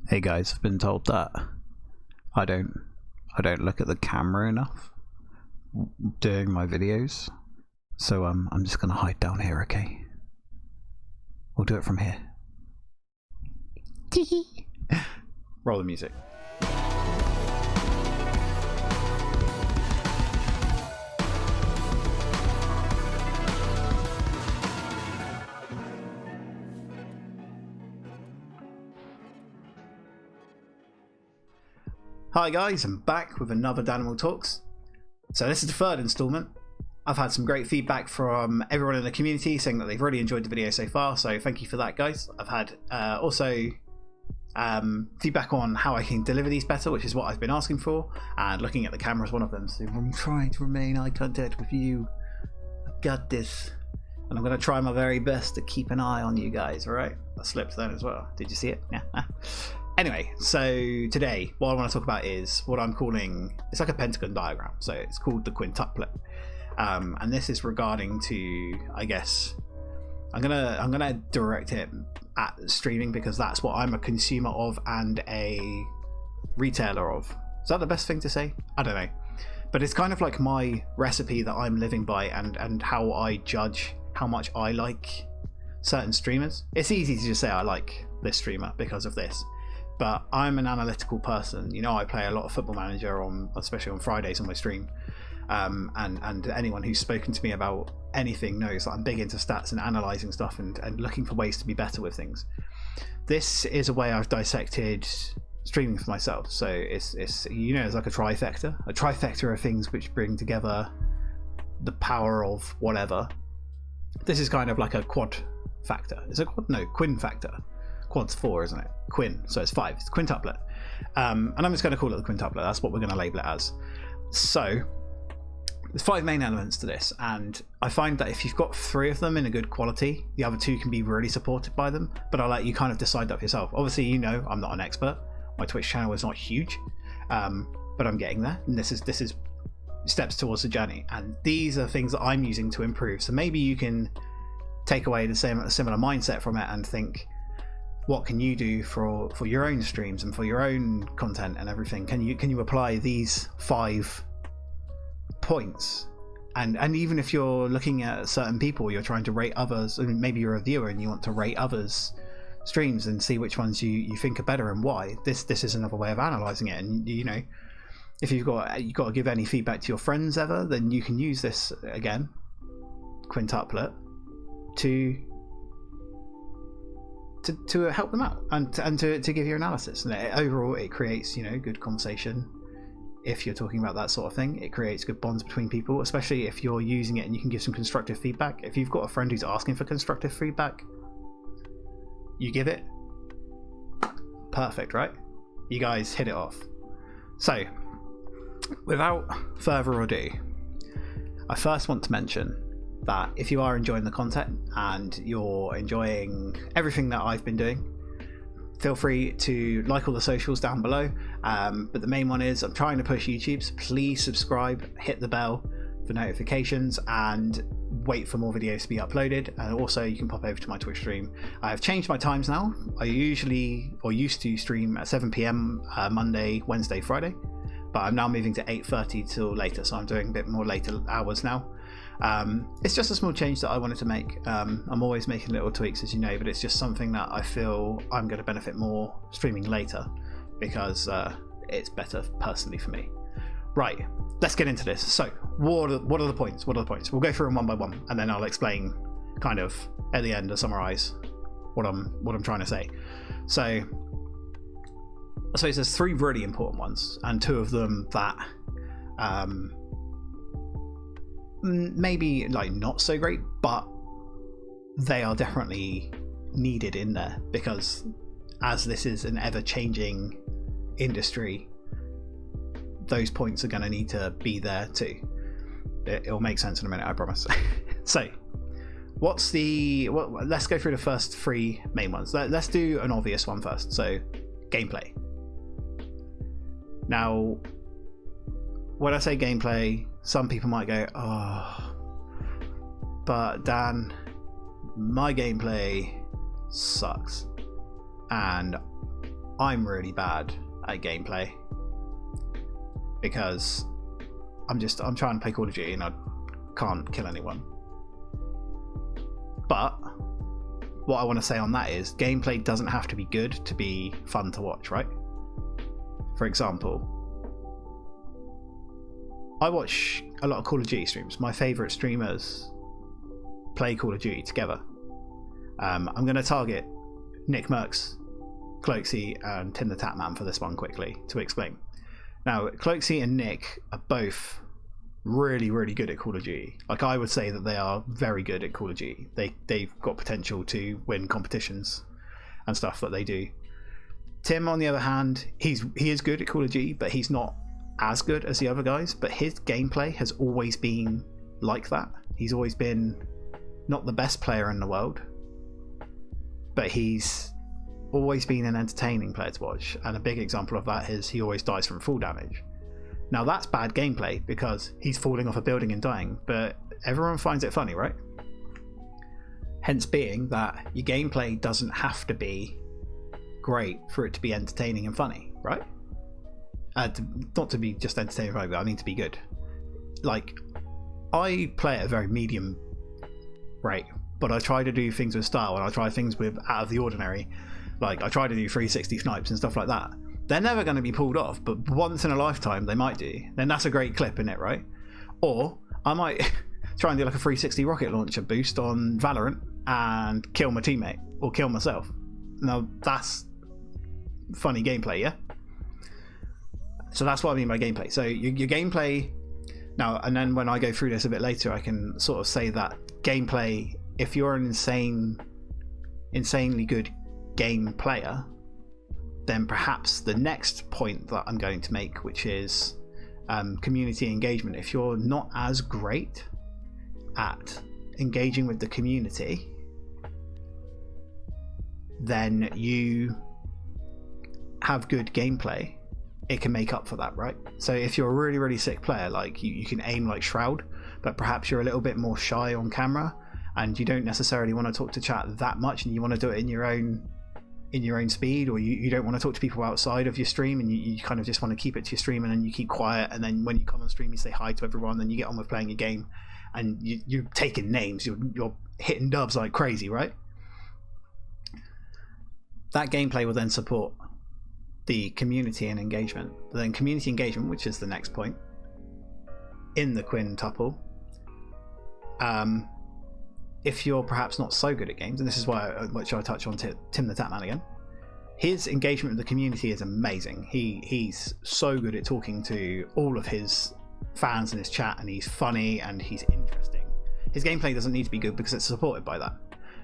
Hey guys, I've been told that I don't look at the camera enough doing my videos, so I'm just gonna hide down here, okay? We'll do it from here. Roll the music. Hi guys, I'm back with another DANIMAL Talks. So this is the third installment. I've had some great feedback from everyone in the community saying that they've really enjoyed the video so far, so thank you for that, guys. I've had also feedback on how I can deliver these better, which is what I've been asking for, and looking at the camera is one of them. So I'm trying to remain eye contact with you. I've got this. And I'm going to try my very best to keep an eye on you guys, alright? I slipped then as well. Did you see it? Yeah. Anyway, so today what I want to talk about is what I'm calling, it's like a pentagon diagram, so it's called the quintuplet, and this is regarding to, I guess, I'm gonna direct it at streaming because that's what I'm a consumer of and a retailer of. Is that the best thing to say? I don't know, but it's kind of like my recipe that I'm living by, and how I judge how much I like certain streamers. It's easy to just say I like this streamer because of this. But I'm an analytical person. You know, I play a lot of Football Manager especially on Fridays on my stream. And anyone who's spoken to me about anything knows that I'm big into stats and analysing stuff and looking for ways to be better with things. This is a way I've dissected streaming for myself. So it's you know, it's like a trifector. A trifector of things which bring together the power of whatever. This is kind of like a quad factor. Is it quad? No, quinfector. Quad's 4, isn't it? Quin, so it's 5. It's quintuplet. And I'm just going to call it the quintuplet. That's what we're going to label it as. So there's 5 main elements to this, and I find that if you've got 3 of them in a good quality, the other 2 can be really supported by them, but I'll let you kind of decide that for yourself. Obviously, you know, I'm not an expert. My Twitch channel is not huge, but I'm getting there, and this is steps towards the journey, and these are things that I'm using to improve. So maybe you can take away a similar mindset from it and think, what can you do for your own streams and for your own content and everything? Can you apply these 5 points? And even if you're looking at certain people, you're trying to rate others, and maybe you're a viewer and you want to rate others' streams and see which ones you think are better and why. This is another way of analysing it. And you know, if you've got to give any feedback to your friends ever, then you can use this again, quintuplet, to help them out and to give your analysis. And overall it creates, you know, good conversation. If you're talking about that sort of thing, it creates good bonds between people, especially if you're using it and you can give some constructive feedback. If you've got a friend who's asking for constructive feedback, you give it. Perfect, right? You guys hit it off. So without further ado, I first want to mention that if you are enjoying the content and you're enjoying everything that I've been doing, feel free to like all the socials down below, but the main one is I'm trying to push YouTube, so please subscribe, hit the bell for notifications, and wait for more videos to be uploaded. And also you can pop over to my Twitch stream. I've changed my times now. I used to stream at 7 PM Monday, Wednesday, Friday, but I'm now moving to 8:30 till later, so I'm doing a bit more later hours now. It's just a small change that I wanted to make. I'm always making little tweaks, as you know, but it's just something that I feel I'm going to benefit more streaming later because it's better personally for me. Right, let's get into this. So what are the points? We'll go through them one by one, and then I'll explain kind of at the end to summarize what I'm trying to say. So I suppose there's 3 really important ones, and 2 of them that maybe like not so great, but they are definitely needed in there because as this is an ever-changing industry, those points are going to need to be there too. It'll make sense in a minute, I promise. So let's go through the first 3 main ones. Let's do an obvious one first. So gameplay. Now when I say gameplay, some people might go, oh, but Dan, my gameplay sucks. And I'm really bad at gameplay because I'm trying to play Call of Duty and I can't kill anyone. But what I want to say on that is gameplay doesn't have to be good to be fun to watch, right? For example, I watch a lot of Call of Duty streams. My favourite streamers play Call of Duty together. I'm going to target Nick Merckx, Cloaksy, and Tim the Tatman for this one quickly to explain. Now, Cloaksy and Nick are both really, really good at Call of Duty. Like, I would say that they are very good at Call of Duty. They've got potential to win competitions and stuff that they do. Tim, on the other hand, he is good at Call of Duty, but he's not as good as the other guys. But his gameplay has always been like that. He's always been not the best player in the world, but he's always been an entertaining player to watch. And a big example of that is he always dies from full damage. Now that's bad gameplay because he's falling off a building and dying, but everyone finds it funny, right? Hence being that your gameplay doesn't have to be great for it to be entertaining and funny, right? Not to be just entertaining and funny, but I mean to be good. Like, I play at a very medium rate, but I try to do things with style and I try things with out of the ordinary. Like, I try to do 360 snipes and stuff like that. They're never going to be pulled off, but once in a lifetime they might do. Then that's a great clip, isn't it, right? Or I might try and do like a 360 rocket launcher boost on Valorant and kill my teammate or kill myself. Now that's funny gameplay, yeah? So that's what I mean by gameplay. So your gameplay now, and then when I go through this a bit later, I can sort of say that gameplay, if you're an insanely good game player, then perhaps the next point that I'm going to make, which is community engagement. If you're not as great at engaging with the community, then you have good gameplay, it can make up for that, right? So if you're a really, really sick player, like you can aim like Shroud, but perhaps you're a little bit more shy on camera and you don't necessarily want to talk to chat that much and you want to do it in your own speed, or you don't want to talk to people outside of your stream and you kind of just want to keep it to your stream, and then you keep quiet, and then when you come on stream you say hi to everyone, then you get on with playing your game and you're taking names, you're hitting dubs like crazy, right? That gameplay will then support the community and engagement. But then community engagement, which is the next point in the quintuple, if you're perhaps not so good at games, and this is which I touch on Tim the Tatman again, his engagement with the community is amazing. He's so good at talking to all of his fans in his chat, and he's funny and he's interesting. His gameplay doesn't need to be good because it's supported by that,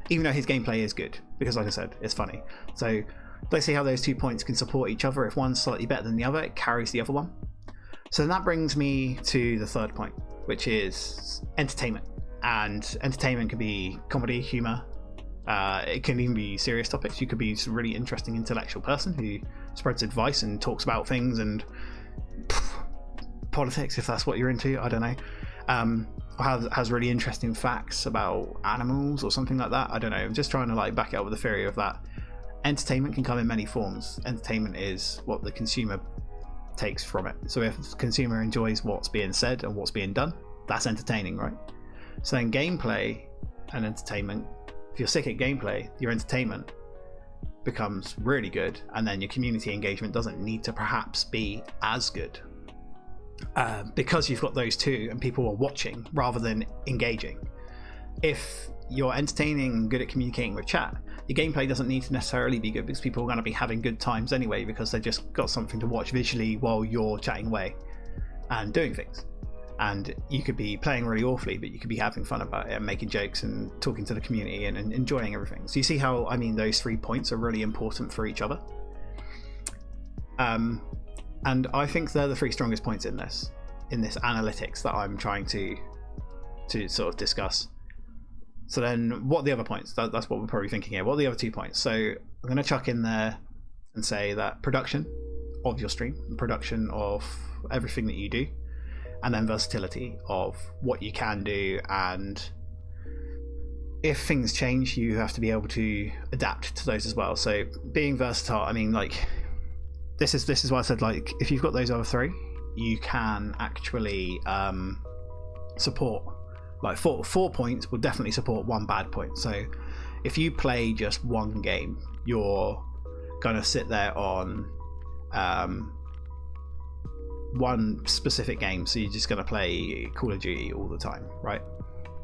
even though his gameplay is good because, like I said, it's funny. So let's see how those 2 points can support each other. If one's slightly better than the other, it carries the other one. So then that brings me to the third point, which is entertainment. And entertainment can be comedy, humor. It can even be serious topics. You could be a really interesting intellectual person who spreads advice and talks about things and politics, if that's what you're into. I don't know. Has really interesting facts about animals or something like that. I don't know. I'm just trying to like back it up with the theory of that. Entertainment can come in many forms. Entertainment is what the consumer takes from it. So if the consumer enjoys what's being said and what's being done, that's entertaining, right? So then gameplay and entertainment, if you're sick at gameplay, your entertainment becomes really good, and then your community engagement doesn't need to perhaps be as good because you've got those two and people are watching rather than engaging. If you're entertaining and good at communicating with chat, your gameplay doesn't need to necessarily be good because people are going to be having good times anyway because they've just got something to watch visually while you're chatting away and doing things. And you could be playing really awfully, but you could be having fun about it and making jokes and talking to the community and enjoying everything. So you see how, I mean, those 3 points are really important for each other. And I think they're the 3 strongest points in this analytics that I'm trying to sort of discuss. So then what are the other points? That's what we're probably thinking here. What are the other 2 points? So I'm going to chuck in there and say that production of your stream, production of everything that you do, and then versatility of what you can do, and if things change you have to be able to adapt to those as well. So being versatile, I mean, like, this is why I said, like, if you've got those other three, you can actually support, like, 4 points will definitely support 1 bad point. So if you play just 1 game, you're gonna sit there on 1 specific game, so you're just gonna play Call of Duty all the time, right?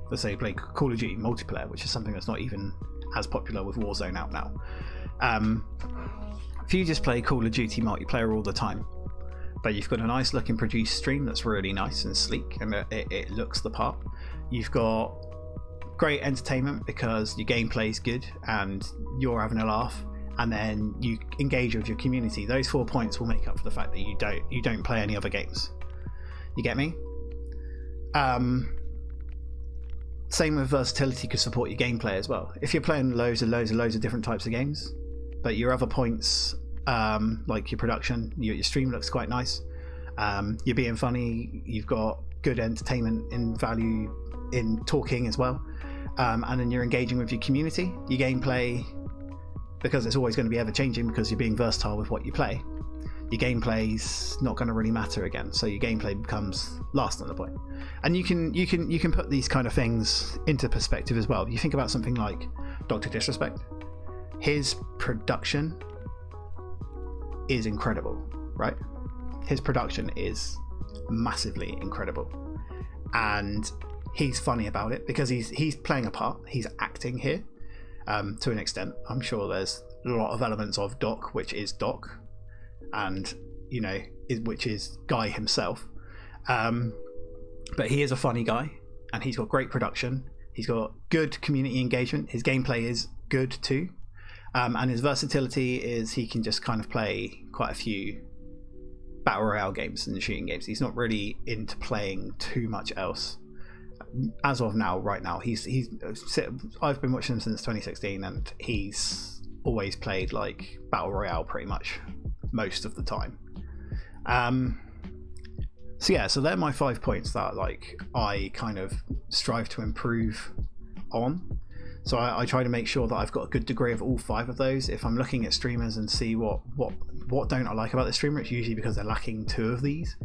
Let's say you play Call of Duty multiplayer, which is something that's not even as popular with Warzone out now. If you just play Call of Duty multiplayer all the time, but you've got a nice looking produced stream that's really nice and sleek and it looks the part, you've got great entertainment because your gameplay is good and you're having a laugh, and then you engage with your community, those 4 points will make up for the fact that you don't play any other games. You get me? Same with versatility, could support your gameplay as well. If you're playing loads of different types of games, but your other points, like your production, your stream looks quite nice, you're being funny, you've got good entertainment in value in talking as well, and then you're engaging with your community, your gameplay, because it's always going to be ever changing because you're being versatile with what you play, your gameplay's not going to really matter again, so your gameplay becomes last on the point. And you can put these kind of things into perspective as well. You think about something like Dr. Disrespect, his production is incredible, right? His production is massively incredible, and he's funny about it because he's playing a part, he's acting here, to an extent. I'm sure there's a lot of elements of Doc, which is Doc, and which is Guy himself, but he is a funny guy, and he's got great production, he's got good community engagement, his gameplay is good too, and his versatility is he can just kind of play quite a few battle royale games and shooting games. He's not really into playing too much else as of now. Right now I've been watching him since 2016, and he's always played like battle royale pretty much most of the time. So they're my 5 points that like I kind of strive to improve on. So I try to make sure that I've got a good degree of all 5 of those. If I'm looking at streamers and see what don't I like about the streamer, it's usually because they're lacking 2 of these.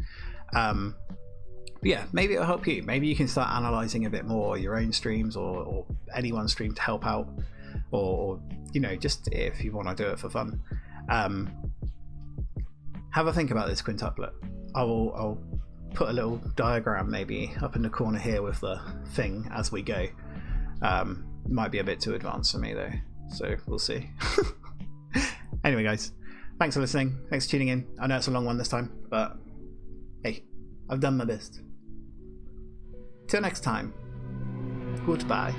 Yeah, maybe it'll help you. Maybe you can start analysing a bit more your own streams or anyone's stream to help out, or just if you want to do it for fun. Have a think about this quintuplet. I'll put a little diagram maybe up in the corner here with the thing as we go. Might be a bit too advanced for me though, so we'll see. Anyway guys, thanks for listening, thanks for tuning in. I know it's a long one this time, but hey, I've done my best. Till next time, goodbye.